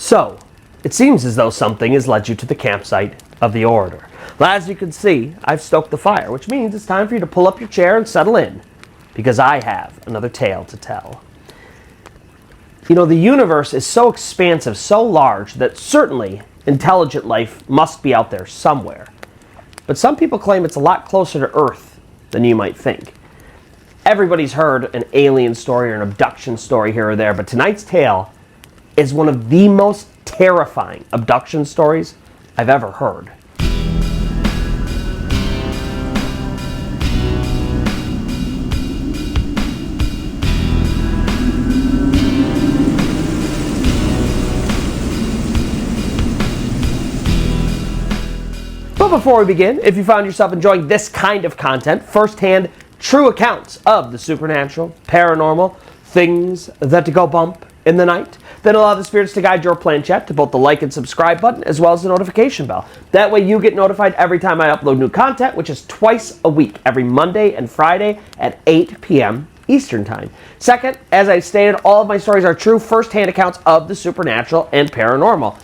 So, it seems as though something has led you to the campsite of the Orator. Well, as you can see, I've stoked the fire, which means it's time for you to pull up your chair and settle in, because I have another tale to tell. You know, the universe is so expansive, so large, that certainly intelligent life must be out there somewhere. But some people claim it's a lot closer to Earth than you might think. Everybody's heard an alien story or an abduction story here or there, but tonight's tale is one of the most terrifying abduction stories I've ever heard. But before we begin, if you found yourself enjoying this kind of content, first-hand, true accounts of the supernatural, paranormal, things that go bump in the night, then allow the spirits to guide your planchette to both the like and subscribe button as well as the notification bell. That way you get notified every time I upload new content, which is twice a week, every Monday and Friday at 8 p.m. Eastern Time. Second, as I stated, all of my stories are true first-hand accounts of the supernatural and paranormal.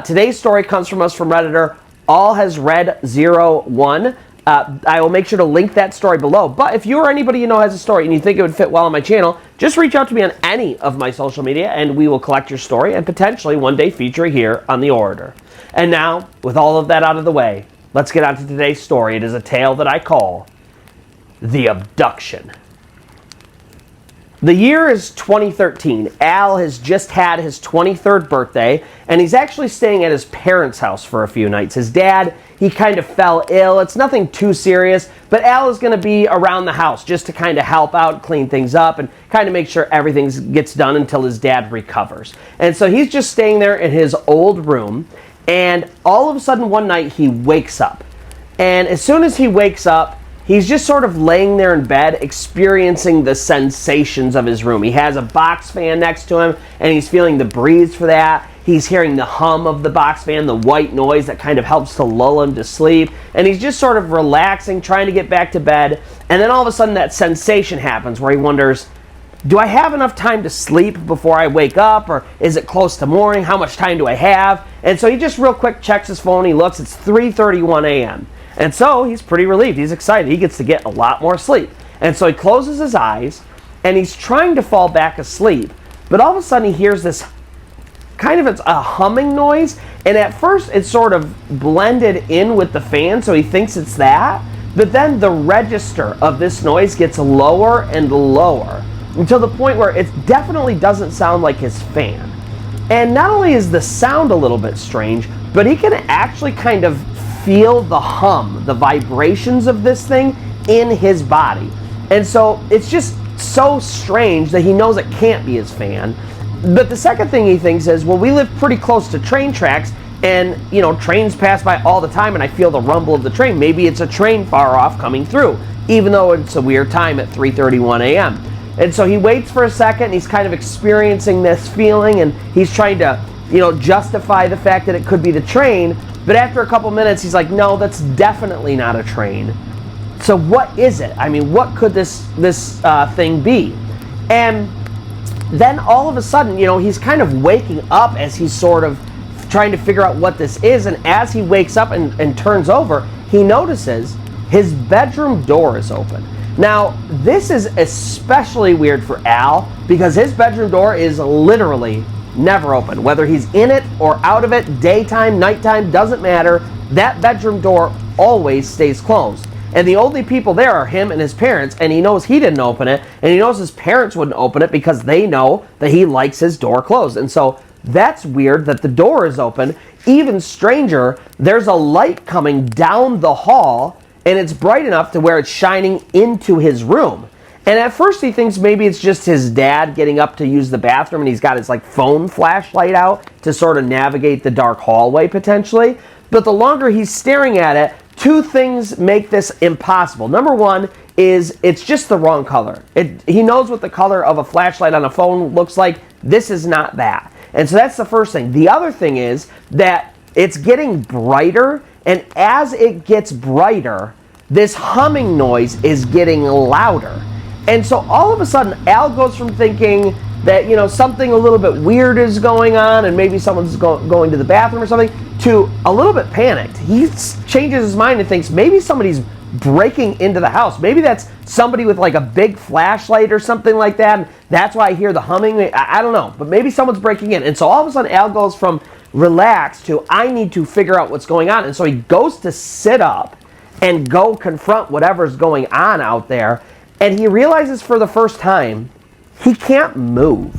Today's story comes from us from Redditor AllHasRead01. I will make sure to link that story below. But if you or anybody you know has a story and you think it would fit well on my channel, just reach out to me on any of my social media and we will collect your story and potentially one day feature it here on the Orator. And now, with all of that out of the way, let's get on to today's story. It is a tale that I call The Abduction. The year is 2013. Al has just had his 23rd birthday, and he's actually staying at his parents' house for a few nights. His dad, he kind of fell ill. It's nothing too serious, but Al is going to be around the house just to kind of help out, clean things up, and kind of make sure everything gets done until his dad recovers. And so he's just staying there in his old room, and all of a sudden one night he wakes up. And as soon as he wakes up, he's just sort of laying there in bed, experiencing the sensations of his room. He has a box fan next to him, and he's feeling the breeze for that. He's hearing the hum of the box fan, the white noise that kind of helps to lull him to sleep. And he's just sort of relaxing, trying to get back to bed. And then all of a sudden that sensation happens where he wonders, do I have enough time to sleep before I wake up? Or is it close to morning? How much time do I have? And so he just real quick checks his phone. He looks, it's 3:31 a.m. And so he's pretty relieved. He's excited. He gets to get a lot more sleep. And so he closes his eyes, and he's trying to fall back asleep. But all of a sudden he hears this it's a humming noise. And at first it's sort of blended in with the fan, so he thinks it's that. But then the register of this noise gets lower and lower until the point where it definitely doesn't sound like his fan. And not only is the sound a little bit strange, but he can actually kind of feel the hum, the vibrations of this thing in his body. And so it's just so strange that he knows it can't be his fan. But the second thing he thinks is, well, we live pretty close to train tracks, and trains pass by all the time, and I feel the rumble of the train. Maybe it's a train far off coming through, even though it's a weird time at 3:31 a.m. And so he waits for a second, and he's kind of experiencing this feeling, and he's trying to justify the fact that it could be the train. But after a couple minutes, he's like, no, that's definitely not a train. So what is it? I mean, what could this thing be? And then all of a sudden, he's kind of waking up as he's sort of trying to figure out what this is. And as he wakes up and turns over, he notices his bedroom door is open. Now, this is especially weird for Al because his bedroom door is literally never open. Whether he's in it or out of it, daytime, nighttime, doesn't matter. That bedroom door always stays closed. And the only people there are him and his parents, and he knows he didn't open it, and he knows his parents wouldn't open it because they know that he likes his door closed. And so that's weird that the door is open. Even stranger, there's a light coming down the hall, and it's bright enough to where it's shining into his room. And at first he thinks maybe it's just his dad getting up to use the bathroom and he's got his phone flashlight out to sort of navigate the dark hallway potentially. But the longer he's staring at it, two things make this impossible. Number one is it's just the wrong color. He knows what the color of a flashlight on a phone looks like. This is not that. And so that's the first thing. The other thing is that it's getting brighter, and as it gets brighter, this humming noise is getting louder. And so all of a sudden, Al goes from thinking that, you know, something a little bit weird is going on and maybe someone's going to the bathroom or something, to a little bit panicked. He changes his mind and thinks maybe somebody's breaking into the house. Maybe that's somebody with like a big flashlight or something like that, and that's why I hear the humming. I don't know, but maybe someone's breaking in. And so all of a sudden Al goes from relaxed to I need to figure out what's going on. And so he goes to sit up and go confront whatever's going on out there, and he realizes for the first time he can't move.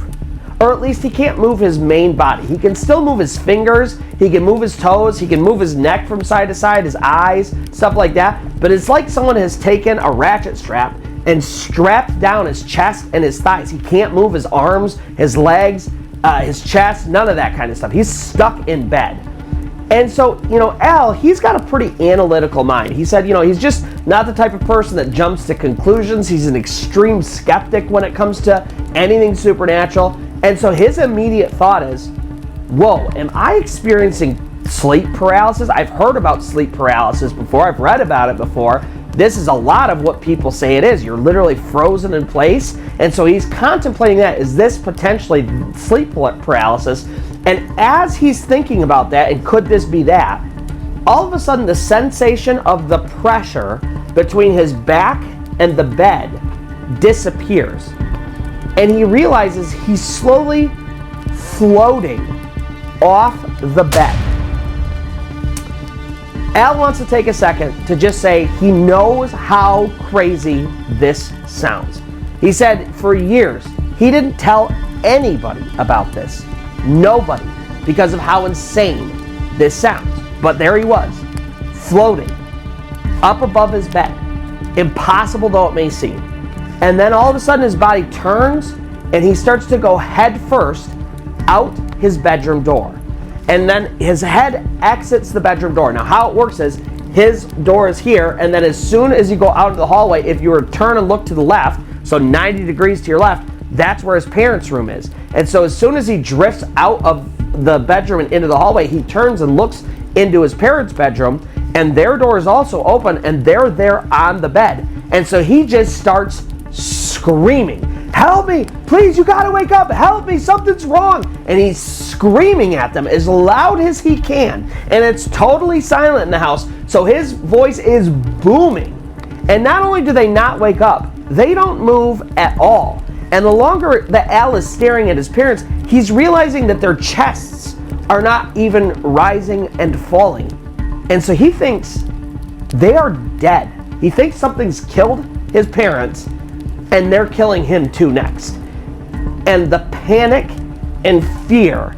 Or at least he can't move his main body. He can still move his fingers, he can move his toes, he can move his neck from side to side, his eyes, stuff like that. But it's like someone has taken a ratchet strap and strapped down his chest and his thighs. He can't move his arms, his legs, his chest, none of that kind of stuff. He's stuck in bed. And so, you know, Al, he's got a pretty analytical mind. He said, you know, he's just not the type of person that jumps to conclusions. He's an extreme skeptic when it comes to anything supernatural. And so his immediate thought is, whoa, am I experiencing sleep paralysis? I've heard about sleep paralysis before. I've read about it before. This is a lot of what people say it is. You're literally frozen in place. And so he's contemplating that. Is this potentially sleep paralysis? And as he's thinking about that, and could this be that, all of a sudden the sensation of the pressure between his back and the bed disappears. And he realizes he's slowly floating off the bed. Al wants to take a second to just say he knows how crazy this sounds. He said for years he didn't tell anybody about this. Nobody, because of how insane this sounds. But there he was, floating up above his bed, impossible though it may seem. And then all of a sudden his body turns and he starts to go head first out his bedroom door. And then his head exits the bedroom door. Now how it works is his door is here, and then as soon as you go out of the hallway, if you were to turn and look to the left, so 90 degrees to your left, that's where his parents' room is. And so as soon as he drifts out of the bedroom and into the hallway, he turns and looks into his parents' bedroom, and their door is also open, and they're there on the bed. And so he just starts screaming, "Help me! Please, you gotta wake up! Help me! Something's wrong!" And he's screaming at them as loud as he can. And it's totally silent in the house, so his voice is booming. And not only do they not wake up, they don't move at all. And the longer that Al is staring at his parents, he's realizing that their chests are not even rising and falling. And so he thinks they are dead. He thinks something's killed his parents, and they're killing him too next. And the panic and fear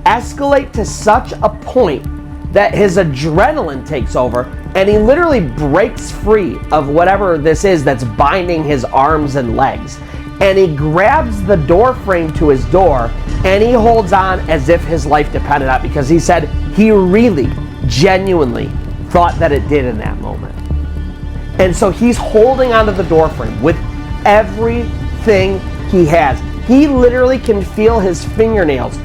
escalate to such a point that his adrenaline takes over, and he literally breaks free of whatever this is that's binding his arms and legs. And he grabs the door frame to his door, and he holds on as if his life depended on it, because he said he really, genuinely thought that it did in that moment. And so he's holding onto the door frame with everything he has. He literally can feel his fingernails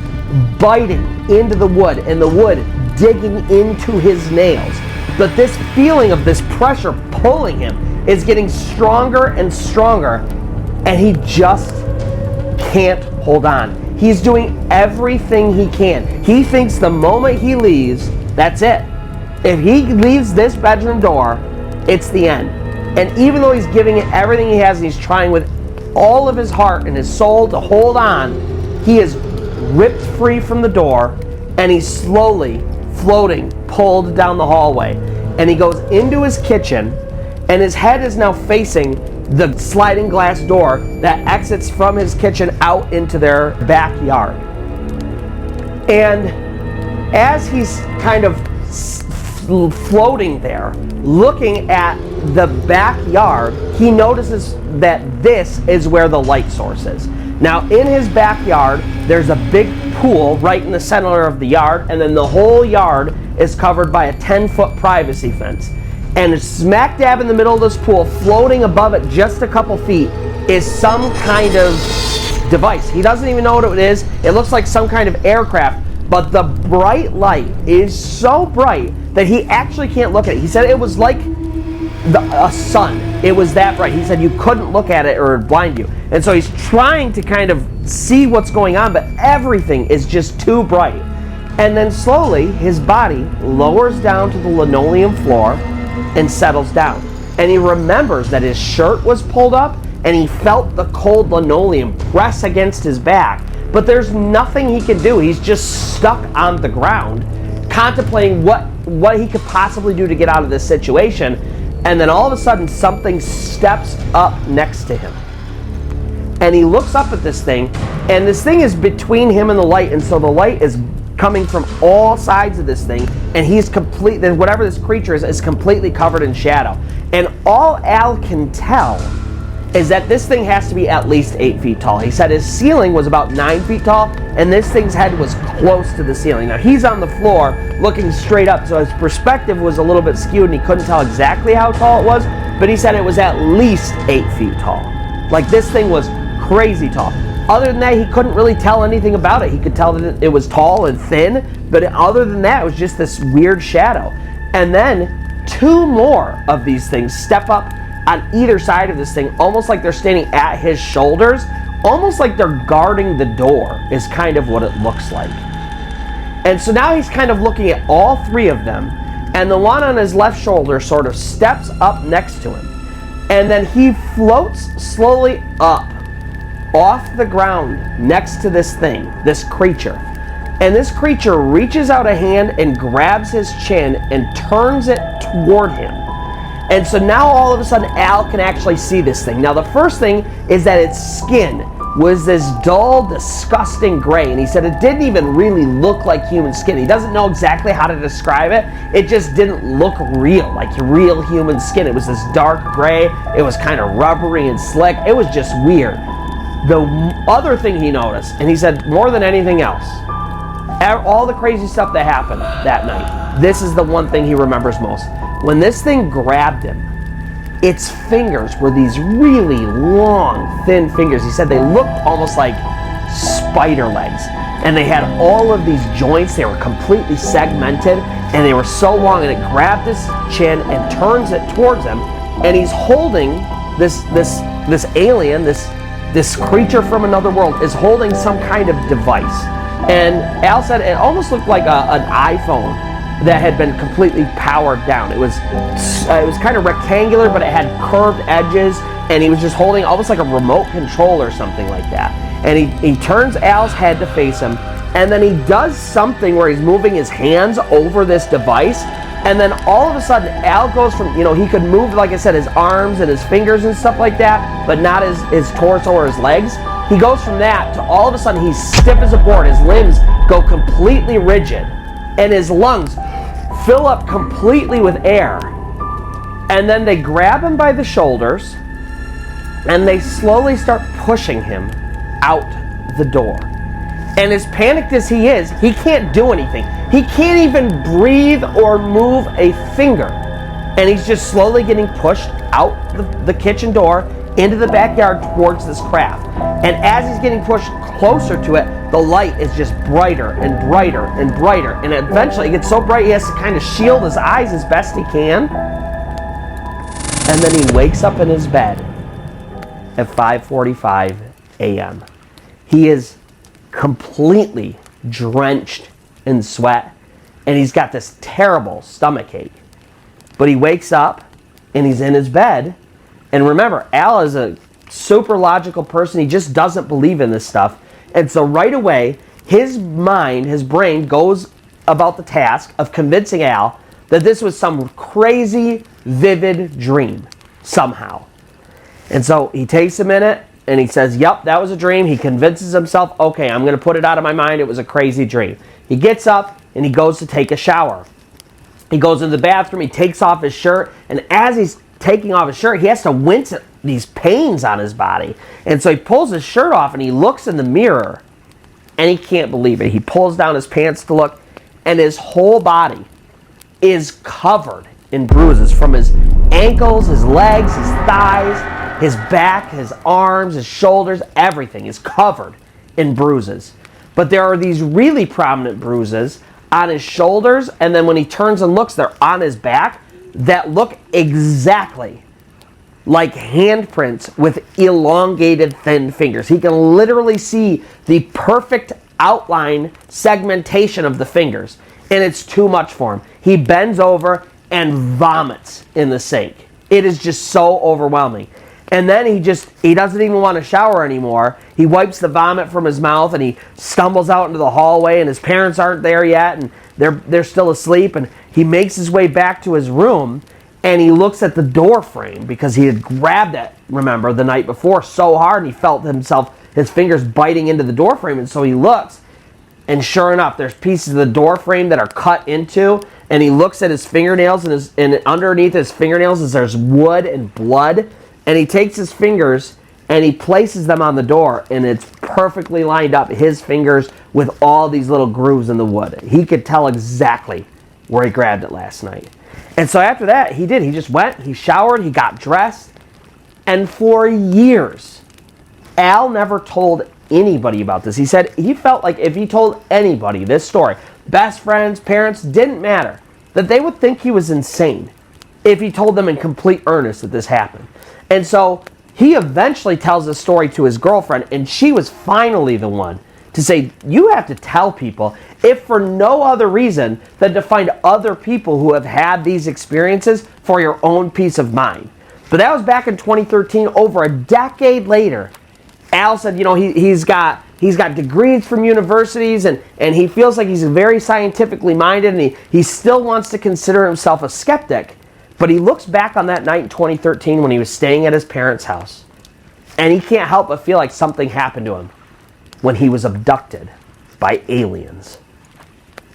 biting into the wood and the wood digging into his nails. But this feeling of this pressure pulling him is getting stronger and stronger, and he just can't hold on. He's doing everything he can. He thinks the moment he leaves, that's it. If he leaves this bedroom door, it's the end. And even though he's giving it everything he has and he's trying with all of his heart and his soul to hold on, he is ripped free from the door, and he's slowly floating, pulled down the hallway. And he goes into his kitchen, and his head is now facing the sliding glass door that exits from his kitchen out into their backyard. And as he's kind of floating there, looking at the backyard, he notices that this is where the light source is. Now, in his backyard, there's a big pool right in the center of the yard, and then the whole yard is covered by a 10-foot privacy fence. And smack dab in the middle of this pool, floating above it just a couple feet, is some kind of device. He doesn't even know what it is. It looks like some kind of aircraft, but the bright light is so bright that he actually can't look at it. He said it was like a sun. It was that bright. He said you couldn't look at it or it would blind you. And so he's trying to kind of see what's going on, but everything is just too bright. And then slowly his body lowers down to the linoleum floor and settles down. And he remembers that his shirt was pulled up and he felt the cold linoleum press against his back. But there's nothing he can do. He's just stuck on the ground, contemplating what he could possibly do to get out of this situation. And then all of a sudden something steps up next to him. And he looks up at this thing, and this thing is between him and the light, and so the light is coming from all sides of this thing, and he's whatever this creature is completely covered in shadow. And all Al can tell is that this thing has to be at least 8 feet tall. He said his ceiling was about 9 feet tall, and this thing's head was close to the ceiling. Now he's on the floor looking straight up, so his perspective was a little bit skewed and he couldn't tell exactly how tall it was, but he said it was at least 8 feet tall. Like, this thing was crazy tall. Other than that, he couldn't really tell anything about it. He could tell that it was tall and thin, but other than that, it was just this weird shadow. And then 2 more of these things step up on either side of this thing, almost like they're standing at his shoulders, almost like they're guarding the door, is kind of what it looks like. And so now he's kind of looking at all 3 of them, and the one on his left shoulder sort of steps up next to him. And then he floats slowly up off the ground next to this thing, this creature. And this creature reaches out a hand and grabs his chin and turns it toward him. And so now all of a sudden Al can actually see this thing. Now the first thing is that its skin was this dull, disgusting gray, and he said it didn't even really look like human skin. He doesn't know exactly how to describe it. It just didn't look real, like real human skin. It was this dark gray. It was kind of rubbery and slick. It was just weird. The other thing he noticed, and he said more than anything else, all the crazy stuff that happened that night, this is the one thing he remembers most. When this thing grabbed him, its fingers were these really long, thin fingers. He said they looked almost like spider legs. And they had all of these joints. They were completely segmented, and they were so long, and it grabbed his chin and turns it towards him. And he's holding this alien, this creature from another world is holding some kind of device. And Al said it almost looked like an iPhone that had been completely powered down. It was kind of rectangular, but it had curved edges, and he was just holding almost like a remote control or something like that. And he turns Al's head to face him, and then he does something where he's moving his hands over this device, and then all of a sudden Al goes from, he could move, like I said, his arms and his fingers and stuff like that, but not his torso or his legs. He goes from that to all of a sudden he's stiff as a board. His limbs go completely rigid, and his lungs fill up completely with air. And then they grab him by the shoulders, and they slowly start pushing him out the door. And as panicked as he is, he can't do anything. He can't even breathe or move a finger. And he's just slowly getting pushed out the kitchen door into the backyard towards this craft. And as he's getting pushed closer to it, the light is just brighter and brighter and brighter. And eventually it gets so bright he has to kind of shield his eyes as best he can. And then he wakes up in his bed at 5:45 a.m. He is completely drenched in sweat, and he's got this terrible stomach ache. But he wakes up and he's in his bed. And remember, Al is a super logical person. He just doesn't believe in this stuff. And so right away, his mind, his brain goes about the task of convincing Al that this was some crazy, vivid dream somehow. And so he takes a minute and he says, yep, that was a dream. He convinces himself, okay, I'm going to put it out of my mind. It was a crazy dream. He gets up and he goes to take a shower. He goes into the bathroom, he takes off his shirt, and as he's taking off his shirt, he has to wince at these pains on his body. And so he pulls his shirt off and he looks in the mirror, and he can't believe it. He pulls down his pants to look, and his whole body is covered in bruises from his ankles, his legs, his thighs, his back, his arms, his shoulders. Everything is covered in bruises. But there are these really prominent bruises on his shoulders, and then when he turns and looks, they're on his back. that look exactly like handprints with elongated, thin fingers. He can literally see the perfect outline segmentation of the fingers, and it's too much for him. He bends over and vomits in the sink. It is just so overwhelming. And then he doesn't even want to shower anymore. He wipes the vomit from his mouth and he stumbles out into the hallway, and his parents aren't there yet, and they're still asleep, and he makes his way back to his room, and he looks at the door frame because he had grabbed it, remember, the night before so hard, and he felt his fingers biting into the door frame, and so he looks, and sure enough, there's pieces of the door frame that are cut into, and he looks at his fingernails, and underneath his fingernails there's wood and blood, and he takes his fingers and he places them on the door, and it's perfectly lined up, his fingers with all these little grooves in the wood. He could tell exactly where he grabbed it last night. And so after that, he just went, he showered, he got dressed, and for years, Al never told anybody about this. He said he felt like if he told anybody this story, best friends, parents, didn't matter, that they would think he was insane if he told them in complete earnest that this happened. And so he eventually tells this story to his girlfriend, and she was finally the one to say, you have to tell people, if for no other reason than to find other people who have had these experiences for your own peace of mind. But that was back in 2013, over a decade later. Al said, he's got degrees from universities, and he feels like he's very scientifically minded, and he still wants to consider himself a skeptic. But he looks back on that night in 2013 when he was staying at his parents' house, and he can't help but feel like something happened to him when he was abducted by aliens.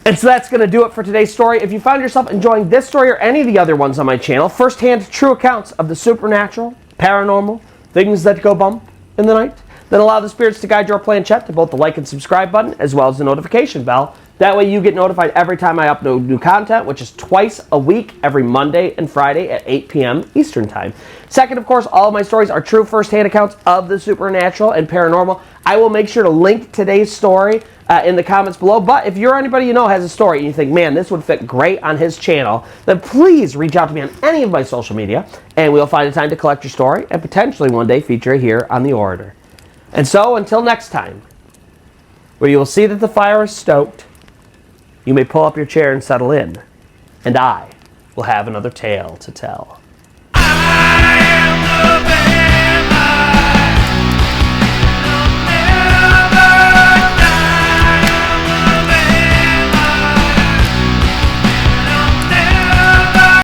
And so that's going to do it for today's story. If you found yourself enjoying this story or any of the other ones on my channel, first-hand true accounts of the supernatural, paranormal, things that go bump in the night, then allow the spirits to guide your planchette to both the like and subscribe button as well as the notification bell. That way you get notified every time I upload new content, which is twice a week, every Monday and Friday at 8 p.m. Eastern Time. Second, of course, all of my stories are true first-hand accounts of the supernatural and paranormal. I will make sure to link today's story in the comments below. But if you're anybody you know has a story and you think, man, this would fit great on his channel, then please reach out to me on any of my social media, and we'll find a time to collect your story and potentially one day feature it here on the Orator. And so, until next time, where you will see that the fire is stoked, you may pull up your chair and settle in, and I will have another tale to tell.